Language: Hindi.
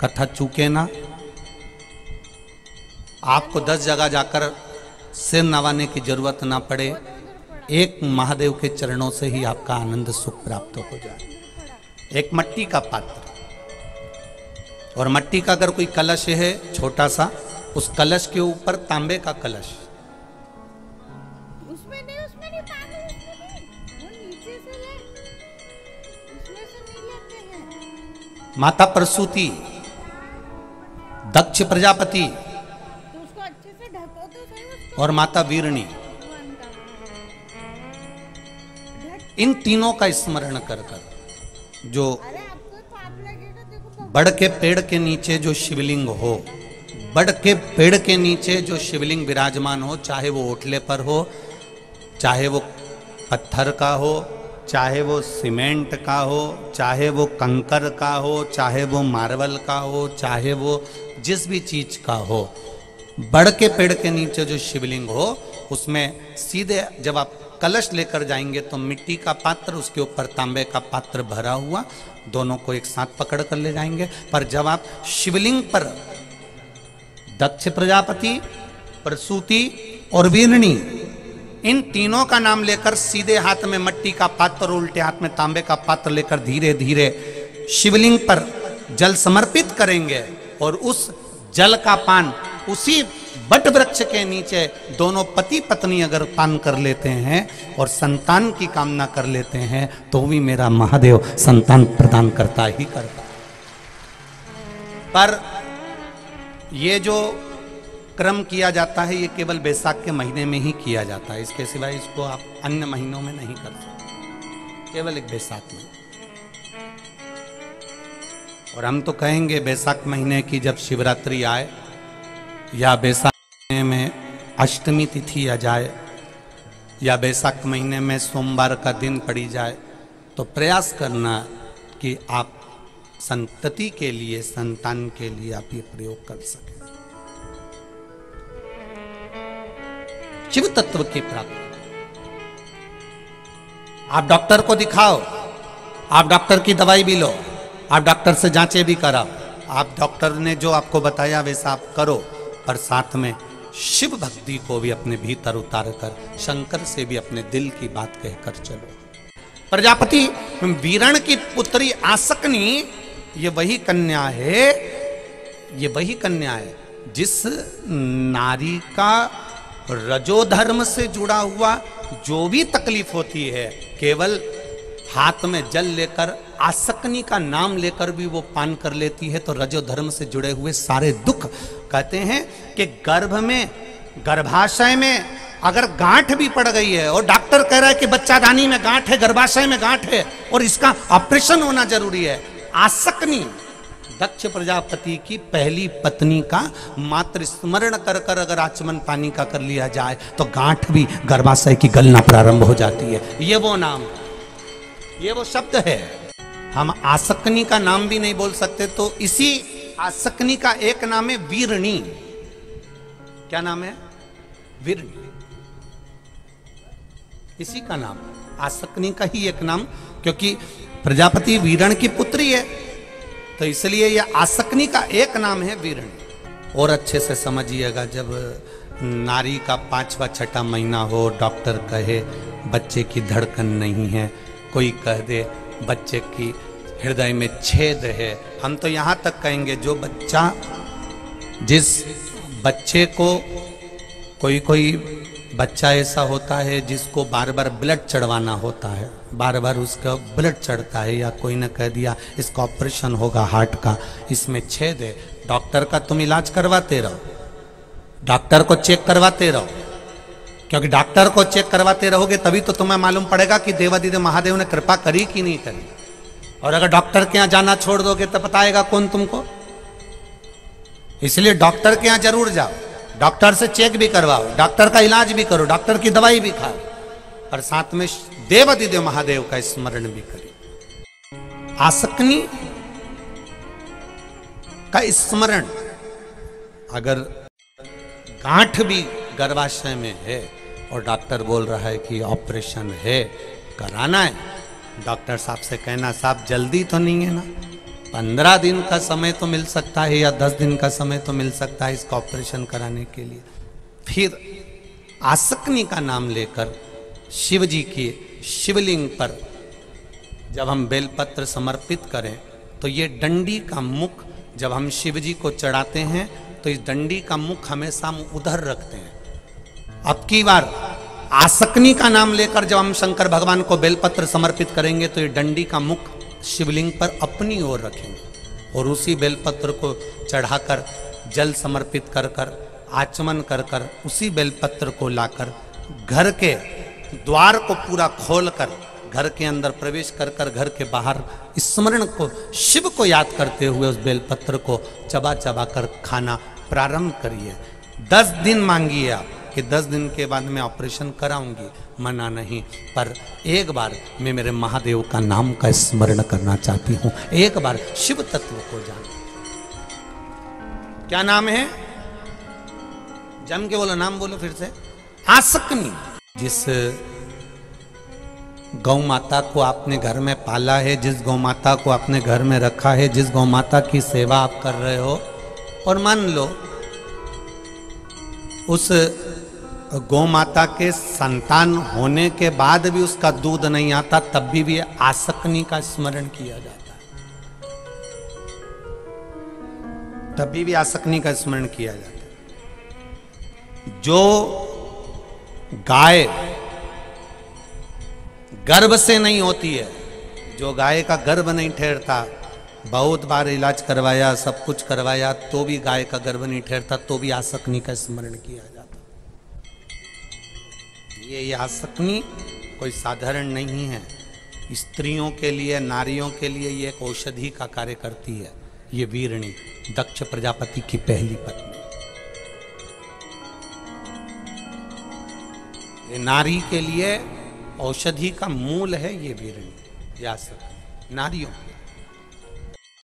कथा चूके ना। आपको 10 जगह जाकर सिर नवाने की जरूरत ना पड़े, एक महादेव के चरणों से ही आपका आनंद सुख प्राप्त हो जाए। एक मट्टी का पात्र, और मट्टी का अगर कोई कलश है छोटा सा, उस कलश के ऊपर तांबे का कलश, उसमें नहीं वो नीचे से ले, उसमें से नहीं लेते हैं। माता प्रसूति, दक्ष प्रजापति तो उसको अच्छे से ढको तो सही उसको। और माता वीरणी, इन तीनों का स्मरण कर कर जो अरे आपको पाप लगेगा, देखो बड़ के पेड़ के नीचे जो शिवलिंग हो, बड़ के पेड़ के नीचे जो शिवलिंग विराजमान हो, चाहे वो ओटले पर हो, चाहे वो पत्थर का हो, चाहे वो सीमेंट का हो, चाहे वो कंकर का हो, चाहे वो मार्बल का हो, चाहे वो जिस भी चीज का हो, बड़ के पेड़ के नीचे जो शिवलिंग हो, उसमें सीधे जब आप कलश लेकर जाएंगे तो मिट्टी का पात्र, उसके ऊपर तांबे का पात्र भरा हुआ, दोनों को एक साथ पकड़ कर ले जाएंगे। पर जब आप शिवलिंग पर दक्ष प्रजापति, प्रसूति और वीरणी, इन तीनों का नाम लेकर सीधे हाथ में मट्टी का पात्र और उल्टे हाथ में तांबे का पात्र लेकर धीरे धीरे शिवलिंग पर जल समर्पित करेंगे, और उस जल का पान उसी बट वृक्ष के नीचे दोनों पति पत्नी अगर पान कर लेते हैं और संतान की कामना कर लेते हैं, तो भी मेरा महादेव संतान प्रदान करता ही करता। पर ये जो क्रम किया जाता है, ये केवल बैसाख के महीने में ही किया जाता है, इसके सिवाय इसको आप अन्य महीनों में नहीं कर सकते, केवल एक बैसाख में। और हम तो कहेंगे बैसाख महीने की जब शिवरात्रि आए, या बैसाख महीने में अष्टमी तिथि आ जाए, या बैसाख महीने में सोमवार का दिन पड़ी जाए, तो प्रयास करना कि आप संतति के लिए, संतान के लिए आप ये प्रयोग कर सकें। शिव तत्व की प्राप्ति। आप डॉक्टर को दिखाओ, आप डॉक्टर की दवाई भी लो, आप डॉक्टर से जांचें भी कराओ, आप डॉक्टर ने जो आपको बताया वैसा आप करो, पर साथ में शिव भक्ति को भी अपने भीतर उतार कर शंकर से भी अपने दिल की बात कहकर चलो। प्रजापति वीरण की पुत्री आसकनी, ये वही कन्या है, ये वही कन्या है जिस नारी का रजोधर्म से जुड़ा हुआ जो भी तकलीफ होती है, केवल हाथ में जल लेकर आसकनी का नाम लेकर भी वो पान कर लेती है, तो रजोधर्म से जुड़े हुए सारे दुख, कहते हैं कि गर्भ में, गर्भाशय में अगर गांठ भी पड़ गई है और डॉक्टर कह रहा है कि बच्चादानी में गांठ है, गर्भाशय में गांठ है और इसका ऑपरेशन होना जरूरी है, आसकनी दक्ष प्रजापति की पहली पत्नी का मात्र स्मरण कर कर अगर आचमन पानी का कर लिया जाए तो गांठ भी गर्भाशय की गलना प्रारंभ हो जाती है। ये वो नाम, ये वो शब्द है। हम आसकनी का नाम भी नहीं बोल सकते, तो इसी आसकनी का एक नाम है वीरणी। क्या नाम है? वीरणी। इसी का नाम आसकनी का ही एक नाम, क्योंकि प्रजापति वीरण की पुत्री है, तो इसलिए यह आसकनी का एक नाम है वीरणी। और अच्छे से समझिएगा, जब नारी का 5वां 6ठा महीना हो, डॉक्टर कहे बच्चे की धड़कन नहीं है, कोई कह दे बच्चे की हृदय में छेद है, हम तो यहाँ तक कहेंगे जो बच्चा, जिस बच्चे को, कोई बच्चा ऐसा होता है जिसको बार बार ब्लड चढ़वाना होता है, बार बार उसका ब्लड चढ़ता है, या कोई ने कह दिया इसका ऑपरेशन होगा हार्ट का, इसमें छेद है, डॉक्टर का तुम इलाज करवाते रहो, डॉक्टर को चेक करवाते रहो, क्योंकि डॉक्टर को चेक करवाते रहोगे तभी तो तुम्हें मालूम पड़ेगा कि देवादिदेव महादेव ने कृपा करी कि नहीं करी। और अगर डॉक्टर के यहाँ जाना छोड़ दोगे तो बताएगा कौन तुमको। इसलिए डॉक्टर के यहाँ जरूर जाओ, डॉक्टर से चेक भी करवाओ, डॉक्टर का इलाज भी करो, डॉक्टर की दवाई भी खाओ, और साथ में देवादिदेव महादेव का स्मरण भी करें। आसकनी का स्मरण, अगर गांठ भी गर्भाशय में है और डॉक्टर बोल रहा है कि ऑपरेशन है, कराना है, डॉक्टर साहब से कहना साहब जल्दी तो नहीं है ना, 15 दिन का समय तो मिल सकता है या 10 दिन का समय तो मिल सकता है इसका ऑपरेशन कराने के लिए। फिर आसकनी का नाम लेकर शिव जी के शिवलिंग पर जब हम बेलपत्र समर्पित करें तो ये डंडी का मुख जब हम शिव जी को चढ़ाते हैं तो इस डंडी का मुख हमेशा हम उधर रखते हैं। अब की बार आसकनी का नाम लेकर जब हम शंकर भगवान को बेलपत्र समर्पित करेंगे तो ये डंडी का मुख शिवलिंग पर अपनी ओर रखेंगे और उसी बेलपत्र को चढ़ाकर जल समर्पित कर कर आचमन कर कर उसी बेलपत्र को लाकर घर के द्वार को पूरा खोलकर घर के अंदर प्रवेश कर कर घर के बाहर स्मरण को शिव को याद करते हुए उस बेलपत्र को चबा चबा कर खाना प्रारंभ करिए। 10 दिन मांगिए आप कि 10 दिन के बाद मैं ऑपरेशन कराऊंगी, मना नहीं, पर एक बार मैं मेरे महादेव का नाम का स्मरण करना चाहती हूं, एक बार शिव तत्व को जान। क्या नाम है? जम के बोलो, नाम बोलो फिर से। आसकनी। जिस गौ माता को आपने घर में पाला है, जिस गौ माता को आपने घर में रखा है, जिस गौ माता की सेवा आप कर रहे हो, और मान लो उस गौ माता के संतान होने के बाद भी उसका दूध नहीं आता, तब भी आसकनी का स्मरण किया जाता है, तभी भी आसकनी का स्मरण किया जाता है। जो गाय गर्भ से नहीं होती है, जो गाय का गर्भ नहीं ठहरता, बहुत बार इलाज करवाया, सब कुछ करवाया, तो भी गाय का गर्भ नहीं ठहरता, तो भी आसकनी का स्मरण किया जाता। ये आसकनी कोई साधारण नहीं है, स्त्रियों के लिए, नारियों के लिए ये एक औषधि का कार्य करती है। ये वीरणी, दक्ष प्रजापति की पहली पत्नी, ये नारी के लिए औषधि का मूल है। ये वीरणी, ये आसकनी नारियों के